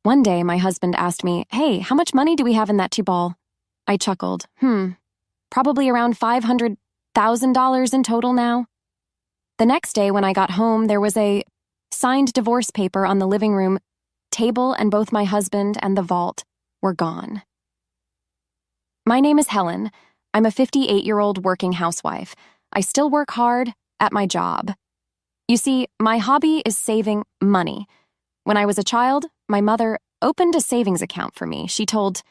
One day, my husband asked me, "Hey, how much money do we have in that 2-ball?" I chuckled, probably around $500,000 in total now. The next day, when I got home, there was a signed divorce paper on the living room table, and both my husband and the vault were gone. My name is Helen. I'm a 58-year-old working housewife. I still work hard at my job. You see, my hobby is saving money. When I was a child, my mother opened a savings account for me. She told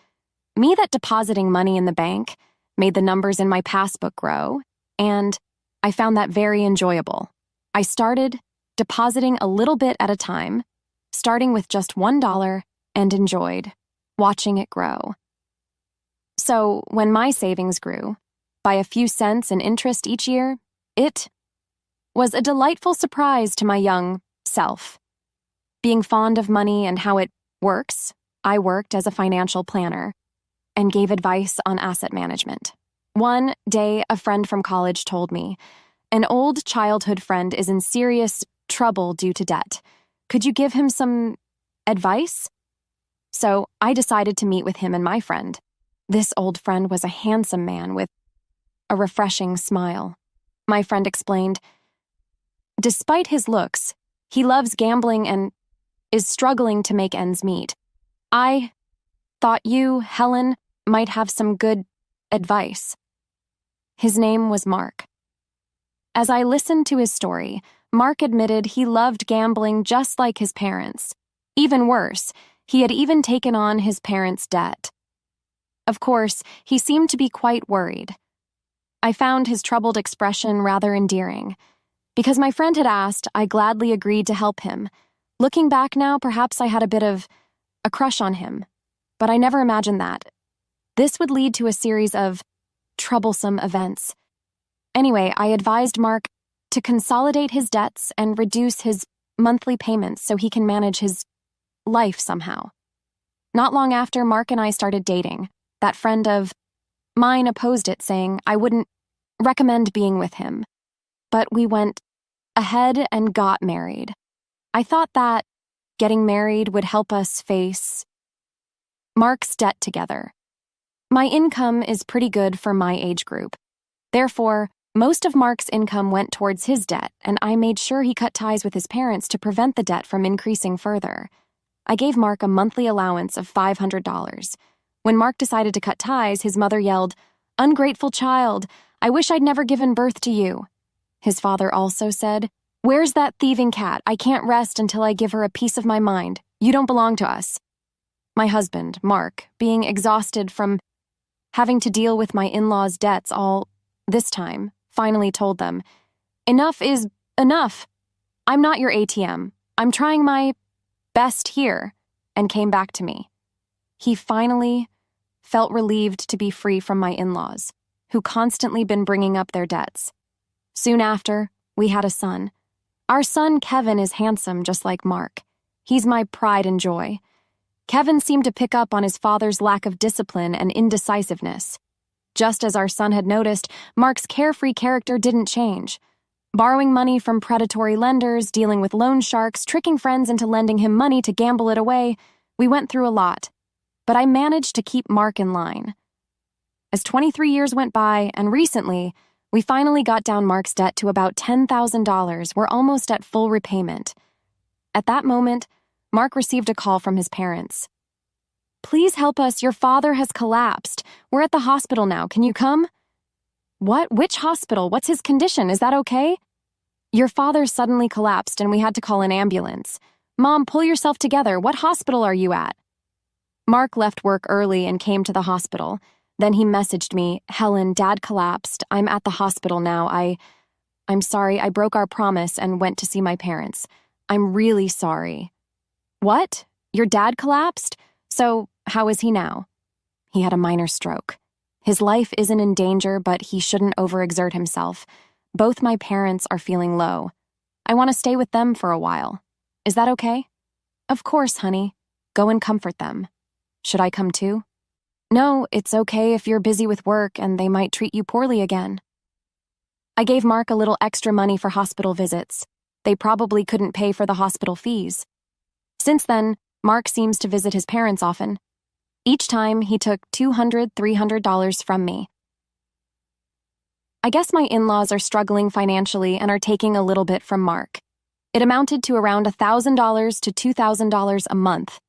me that depositing money in the bank made the numbers in my passbook grow, and I found that very enjoyable. I started depositing a little bit at a time, starting with just $1, and enjoyed watching it grow. So when my savings grew by a few cents in interest each year, it was a delightful surprise to my young self. Being fond of money and how it works, I worked as a financial planner and gave advice on asset management. One day, a friend from college told me, "An old childhood friend is in serious trouble due to debt. Could you give him some advice?" So I decided to meet with him and my friend. This old friend was a handsome man with a refreshing smile. My friend explained, "Despite his looks, he loves gambling and is struggling to make ends meet. I thought you, Helen, might have some good advice." His name was Mark. As I listened to his story, Mark admitted he loved gambling just like his parents. Even worse, he had even taken on his parents' debt. Of course, he seemed to be quite worried. I found his troubled expression rather endearing. Because my friend had asked, I gladly agreed to help him. Looking back now, perhaps I had a bit of a crush on him, but I never imagined that. This would lead to a series of troublesome events. Anyway, I advised Mark to consolidate his debts and reduce his monthly payments so he can manage his life somehow. Not long after, Mark and I started dating. That friend of mine opposed it, saying I wouldn't recommend being with him. But we went ahead and got married. I thought that getting married would help us face Mark's debt together. My income is pretty good for my age group. Therefore, most of Mark's income went towards his debt, and I made sure he cut ties with his parents to prevent the debt from increasing further. I gave Mark a monthly allowance of $500. When Mark decided to cut ties, his mother yelled, "Ungrateful child, I wish I'd never given birth to you." His father also said, "Where's that thieving cat? I can't rest until I give her a piece of my mind. You don't belong to us." My husband, Mark, being exhausted from having to deal with my in-laws' debts all this time, finally told them, "Enough is enough. I'm not your ATM. I'm trying my best here," and came back to me. He finally felt relieved to be free from my in-laws, who constantly been bringing up their debts. Soon after, we had a son. Our son, Kevin, is handsome just like Mark. He's my pride and joy. Kevin seemed to pick up on his father's lack of discipline and indecisiveness. Just as our son had noticed, Mark's carefree character didn't change. Borrowing money from predatory lenders, dealing with loan sharks, tricking friends into lending him money to gamble it away, we went through a lot. But I managed to keep Mark in line. As 23 years went by, and recently, we finally got down Mark's debt to about $10,000. We're almost at full repayment. At that moment, Mark received a call from his parents. "Please help us, your father has collapsed. We're at the hospital now, can you come?" "What? Which hospital? What's his condition? Is that okay?" "Your father suddenly collapsed and we had to call an ambulance." "Mom, pull yourself together. What hospital are you at?" Mark left work early and came to the hospital. Then he messaged me, "Helen, Dad collapsed. I'm at the hospital now. I'm sorry, I broke our promise and went to see my parents. I'm really sorry." "What? Your dad collapsed? So, how is he now?" "He had a minor stroke. His life isn't in danger, but he shouldn't overexert himself. Both my parents are feeling low. I want to stay with them for a while. Is that okay?" "Of course, honey. Go and comfort them. Should I come too?" "No, it's okay if you're busy with work and they might treat you poorly again." I gave Mark a little extra money for hospital visits. They probably couldn't pay for the hospital fees. Since then, Mark seems to visit his parents often. Each time, he took $200, $300 from me. I guess my in-laws are struggling financially and are taking a little bit from Mark. It amounted to around $1,000 to $2,000 a month,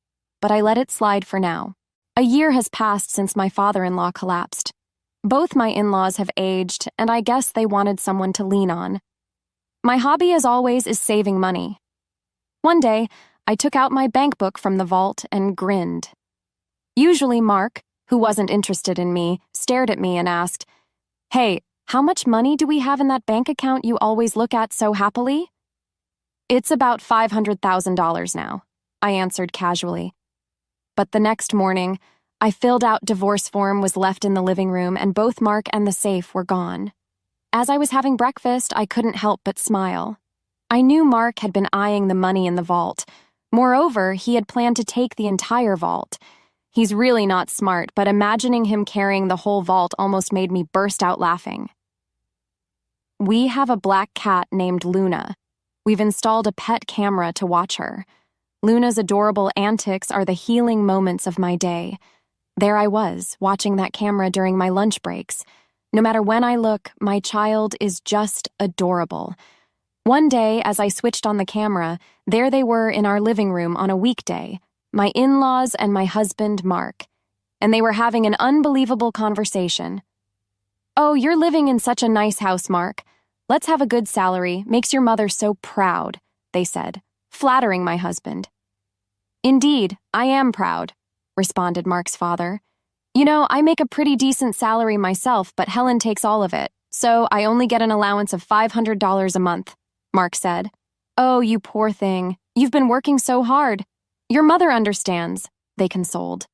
but I let it slide for now. A year has passed since my father-in-law collapsed. Both my in-laws have aged, and I guess they wanted someone to lean on. My hobby, as always, is saving money. One day, I took out my bank book from the vault and grinned. Usually Mark, who wasn't interested in me, stared at me and asked, "Hey, how much money do we have in that bank account you always look at so happily?" "It's about $500,000 now," I answered casually. But the next morning, I filled out divorce form was left in the living room and both Mark and the safe were gone. As I was having breakfast, I couldn't help but smile. I knew Mark had been eyeing the money in the vault. Moreover, he had planned to take the entire vault. He's really not smart, but imagining him carrying the whole vault almost made me burst out laughing. We have a black cat named Luna. We've installed a pet camera to watch her. Luna's adorable antics are the healing moments of my day. There I was, watching that camera during my lunch breaks. No matter when I look, my child is just adorable. One day, as I switched on the camera, there they were in our living room on a weekday, my in-laws and my husband, Mark. And they were having an unbelievable conversation. "Oh, you're living in such a nice house, Mark. Let's have a good salary. Makes your mother so proud," they said, flattering my husband. "Indeed, I am proud," responded Mark's father. "You know, I make a pretty decent salary myself, but Helen takes all of it, so I only get an allowance of $500 a month," Mark said. "Oh, you poor thing. You've been working so hard. Your mother understands," they consoled.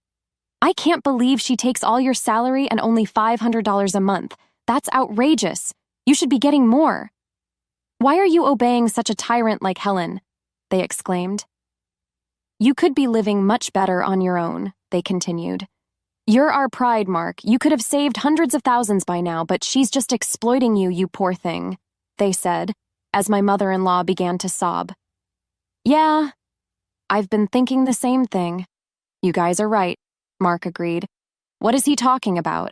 "I can't believe she takes all your salary and only $500 a month. That's outrageous. You should be getting more." "Why are you obeying such a tyrant like Helen?" they exclaimed. "You could be living much better on your own," they continued. "You're our pride, Mark. You could have saved hundreds of thousands by now, but she's just exploiting you, you poor thing," they said, as my mother-in-law began to sob. "Yeah, I've been thinking the same thing." "You guys are right," Mark agreed. "What is he talking about?"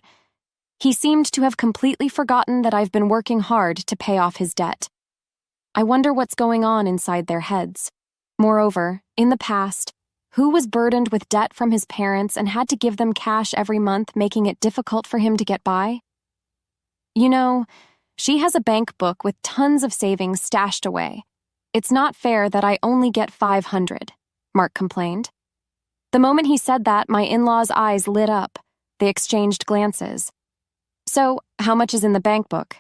He seemed to have completely forgotten that I've been working hard to pay off his debt. I wonder what's going on inside their heads. Moreover, in the past, who was burdened with debt from his parents and had to give them cash every month, making it difficult for him to get by? "You know, she has a bank book with tons of savings stashed away. It's not fair that I only get $500, Mark complained. The moment he said that, my in-laws' eyes lit up. They exchanged glances. "So, how much is in the bank book?"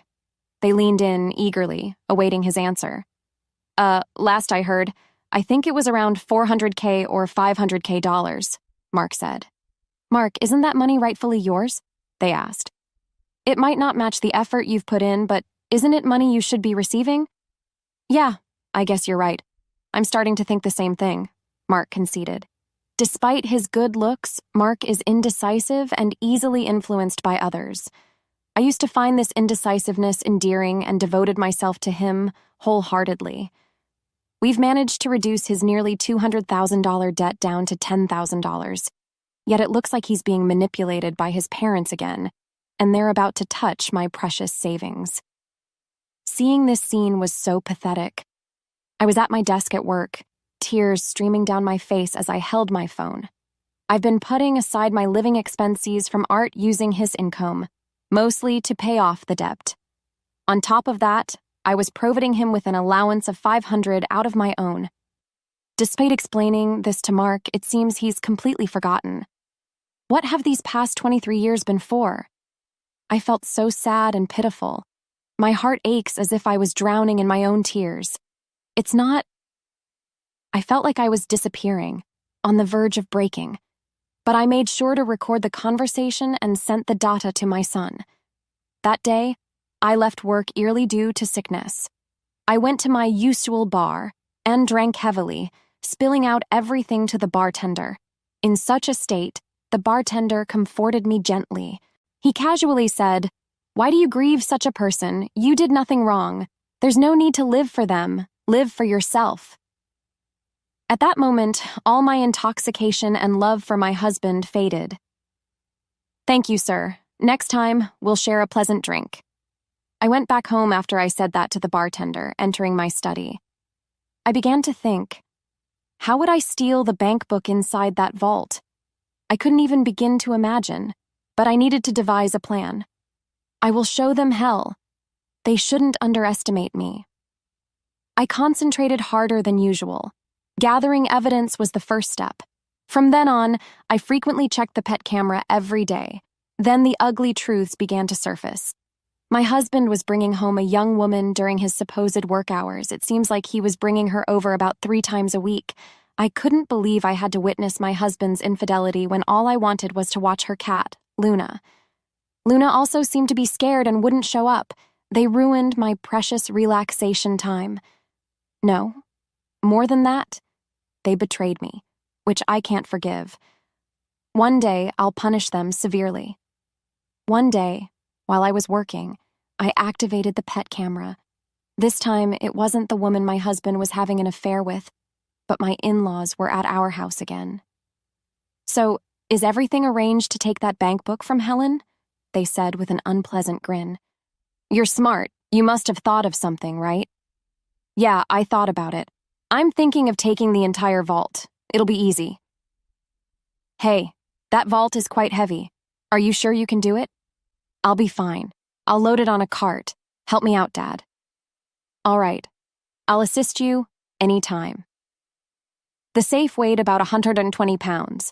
They leaned in eagerly, awaiting his answer. Last I heard, I think it was around $400K or $500K, Mark said. "Mark, isn't that money rightfully yours?" they asked. "It might not match the effort you've put in, but isn't it money you should be receiving?" "Yeah, I guess you're right. I'm starting to think the same thing," Mark conceded. Despite his good looks, Mark is indecisive and easily influenced by others. I used to find this indecisiveness endearing and devoted myself to him wholeheartedly. We've managed to reduce his nearly $200,000 debt down to $10,000, yet it looks like he's being manipulated by his parents again, and they're about to touch my precious savings. Seeing this scene was so pathetic. I was at my desk at work, tears streaming down my face as I held my phone. I've been putting aside my living expenses from Art using his income, mostly to pay off the debt. On top of that, I was providing him with an allowance of $500 out of my own. Despite explaining this to Mark, it seems he's completely forgotten. What have these past 23 years been for? I felt so sad and pitiful. My heart aches as if I was drowning in my own tears. It's not... I felt like I was disappearing, on the verge of breaking. But I made sure to record the conversation and sent the data to my son. That day, I left work early due to sickness. I went to my usual bar and drank heavily, spilling out everything to the bartender. In such a state, the bartender comforted me gently. He casually said, "Why do you grieve such a person? You did nothing wrong. There's no need to live for them. Live for yourself." At that moment, all my intoxication and love for my husband faded. "Thank you, sir. Next time, we'll share a pleasant drink." I went back home after I said that to the bartender, entering my study. I began to think, how would I steal the bank book inside that vault? I couldn't even begin to imagine, but I needed to devise a plan. I will show them hell. They shouldn't underestimate me. I concentrated harder than usual. Gathering evidence was the first step. From then on, I frequently checked the pet camera every day. Then the ugly truths began to surface. My husband was bringing home a young woman during his supposed work hours. It seems like he was bringing her over about 3 times a week. I couldn't believe I had to witness my husband's infidelity when all I wanted was to watch her cat, Luna. Luna also seemed to be scared and wouldn't show up. They ruined my precious relaxation time. No, more than that, they betrayed me, which I can't forgive. One day, I'll punish them severely. One day, while I was working, I activated the pet camera. This time, it wasn't the woman my husband was having an affair with, but my in-laws were at our house again. "So, is everything arranged to take that bank book from Helen?" they said with an unpleasant grin. "You're smart. You must have thought of something, right?" "Yeah, I thought about it. I'm thinking of taking the entire vault. It'll be easy." "Hey, that vault is quite heavy. Are you sure you can do it?" "I'll be fine. I'll load it on a cart. Help me out, Dad." "All right. I'll assist you anytime." The safe weighed about 120 pounds.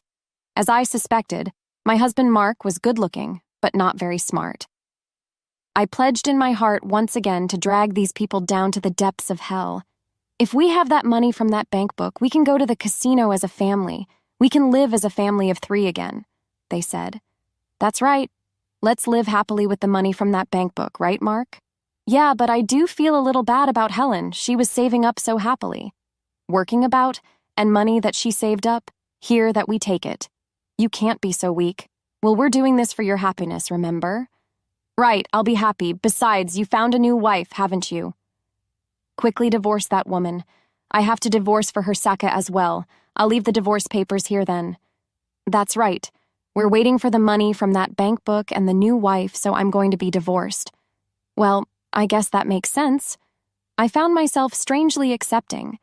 As I suspected, my husband Mark was good-looking, but not very smart. I pledged in my heart once again to drag these people down to the depths of hell. If we have that money from that bank book, we can go to the casino as a family. We can live as a family of 3 again, they said. "That's right. Let's live happily with the money from that bank book, right, Mark?" "Yeah, but I do feel a little bad about Helen. She was saving up so happily." "Working about, and money that she saved up, here that we take it. You can't be so weak. Well, we're doing this for your happiness, remember?" "Right, I'll be happy. Besides, you found a new wife, haven't you?" "Quickly divorce that woman. I have to divorce for her Saka as well. I'll leave the divorce papers here then." "That's right. We're waiting for the money from that bank book and the new wife, so I'm going to be divorced." Well, I guess that makes sense. I found myself strangely accepting.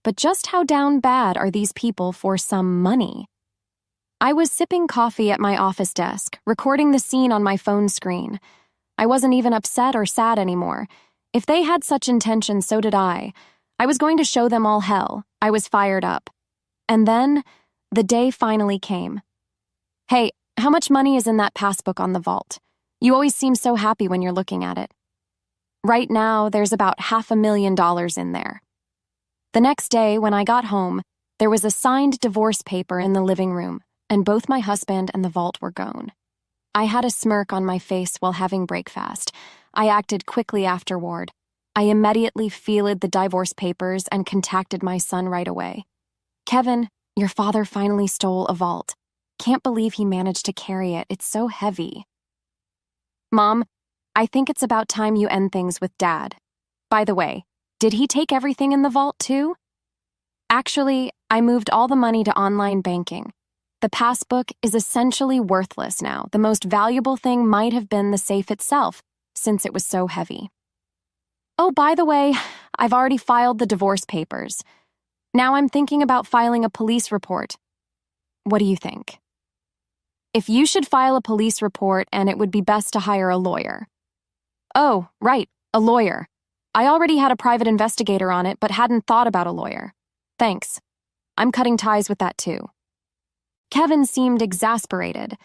But just how down bad are these people for some money? I was sipping coffee at my office desk, recording the scene on my phone screen. I wasn't even upset or sad anymore. If they had such intentions, so did I. I was going to show them all hell. I was fired up. And then, the day finally came. "Hey, how much money is in that passbook on the vault? You always seem so happy when you're looking at it." "Right now, there's about $500,000 in there." The next day, when I got home, there was a signed divorce paper in the living room, and both my husband and the vault were gone. I had a smirk on my face while having breakfast. I acted quickly afterward. I immediately filed the divorce papers and contacted my son right away. "Kevin, your father finally stole a vault. Can't believe he managed to carry it. It's so heavy." "Mom, I think it's about time you end things with Dad. By the way, did he take everything in the vault too?" "Actually, I moved all the money to online banking. The passbook is essentially worthless now. The most valuable thing might have been the safe itself, since it was so heavy. Oh, by the way, I've already filed the divorce papers. Now I'm thinking about filing a police report. What do you think?" "If you should file a police report, and it would be best to hire a lawyer." "Oh, right, a lawyer. I already had a private investigator on it, but hadn't thought about a lawyer. Thanks. I'm cutting ties with that too." Kevin seemed exasperated.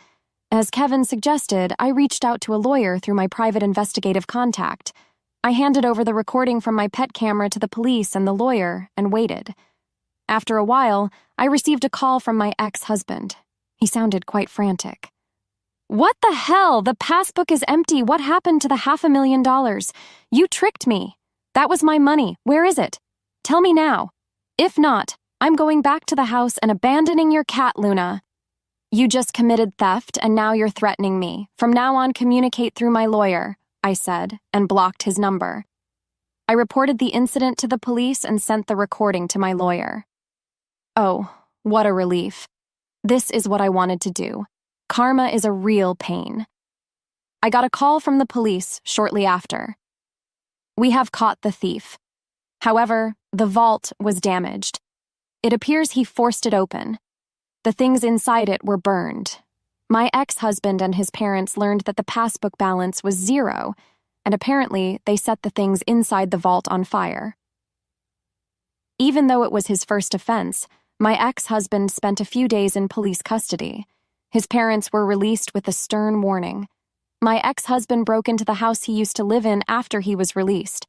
As Kevin suggested, I reached out to a lawyer through my private investigative contact. I handed over the recording from my pet camera to the police and the lawyer and waited. After a while, I received a call from my ex-husband. He sounded quite frantic. "What the hell? The passbook is empty. What happened to the $500,000? You tricked me. That was my money. Where is it? Tell me now. If not, I'm going back to the house and abandoning your cat, Luna." "You just committed theft, and now you're threatening me. From now on, communicate through my lawyer," I said, and blocked his number. I reported the incident to the police and sent the recording to my lawyer. Oh, what a relief. This is what I wanted to do. Karma is a real pain. I got a call from the police shortly after. We have caught the thief. However, the vault was damaged. It appears he forced it open. The things inside it were burned. My ex-husband and his parents learned that the passbook balance was 0, and apparently they set the things inside the vault on fire. Even though it was his first offense, my ex-husband spent a few days in police custody. His parents were released with a stern warning. My ex-husband broke into the house he used to live in after he was released.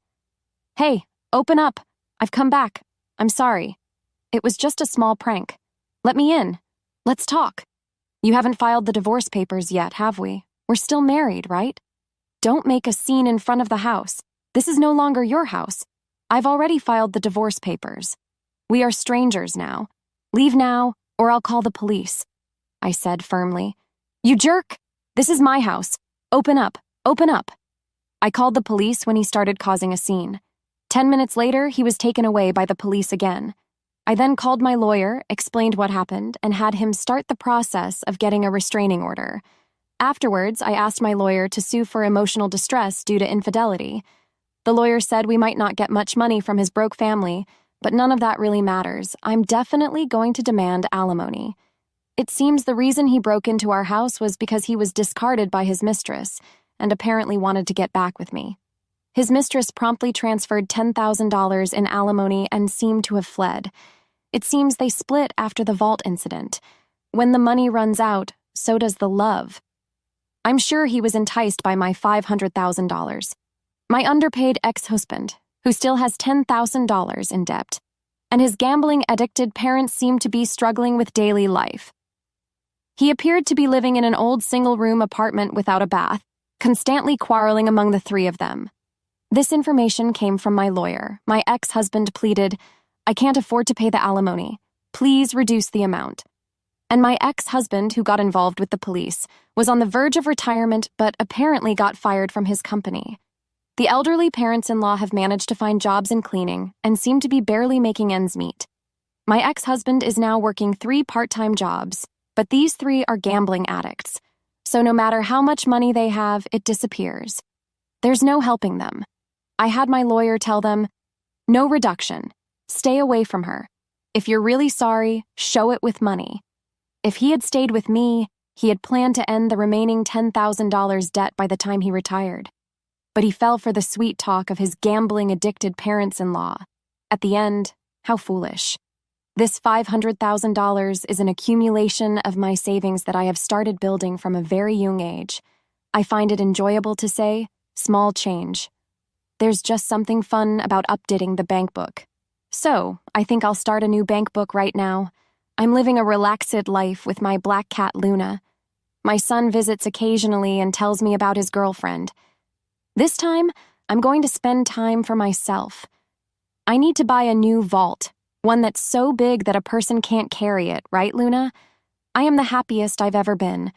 "Hey, open up. I've come back. I'm sorry. It was just a small prank. Let me in. Let's talk. You haven't filed the divorce papers yet, have we? We're still married, right? Don't make a scene in front of the house. This is no longer your house. I've already filed the divorce papers. We are strangers now. Leave now, or I'll call the police," I said firmly. "You jerk! This is my house. Open up. Open up." I called the police when he started causing a scene. 10 minutes later, he was taken away by the police again. I then called my lawyer, explained what happened, and had him start the process of getting a restraining order. Afterwards, I asked my lawyer to sue for emotional distress due to infidelity. The lawyer said we might not get much money from his broke family, but none of that really matters. I'm definitely going to demand alimony. It seems the reason he broke into our house was because he was discarded by his mistress and apparently wanted to get back with me. His mistress promptly transferred $10,000 in alimony and seemed to have fled. It seems they split after the vault incident. When the money runs out, so does the love. I'm sure he was enticed by my $500,000. My underpaid ex-husband, who still has $10,000 in debt, and his gambling-addicted parents seemed to be struggling with daily life. He appeared to be living in an old single-room apartment without a bath, constantly quarreling among the three of them. This information came from my lawyer. My ex-husband pleaded, "I can't afford to pay the alimony. Please reduce the amount." And my ex-husband, who got involved with the police, was on the verge of retirement but apparently got fired from his company. The elderly parents-in-law have managed to find jobs in cleaning and seem to be barely making ends meet. My ex-husband is now working 3 part-time jobs, but these 3 are gambling addicts. So no matter how much money they have, it disappears. There's no helping them. I had my lawyer tell them, "No reduction. Stay away from her. If you're really sorry, show it with money." If he had stayed with me, he had planned to end the remaining $10,000 debt by the time he retired. But he fell for the sweet talk of his gambling-addicted parents-in-law. At the end, how foolish. This $500,000 is an accumulation of my savings that I have started building from a very young age. I find it enjoyable to say, small change. There's just something fun about updating the bank book. So, I think I'll start a new bank book right now. I'm living a relaxed life with my black cat Luna. My son visits occasionally and tells me about his girlfriend. This time, I'm going to spend time for myself. I need to buy a new vault, one that's so big that a person can't carry it, right, Luna? I am the happiest I've ever been.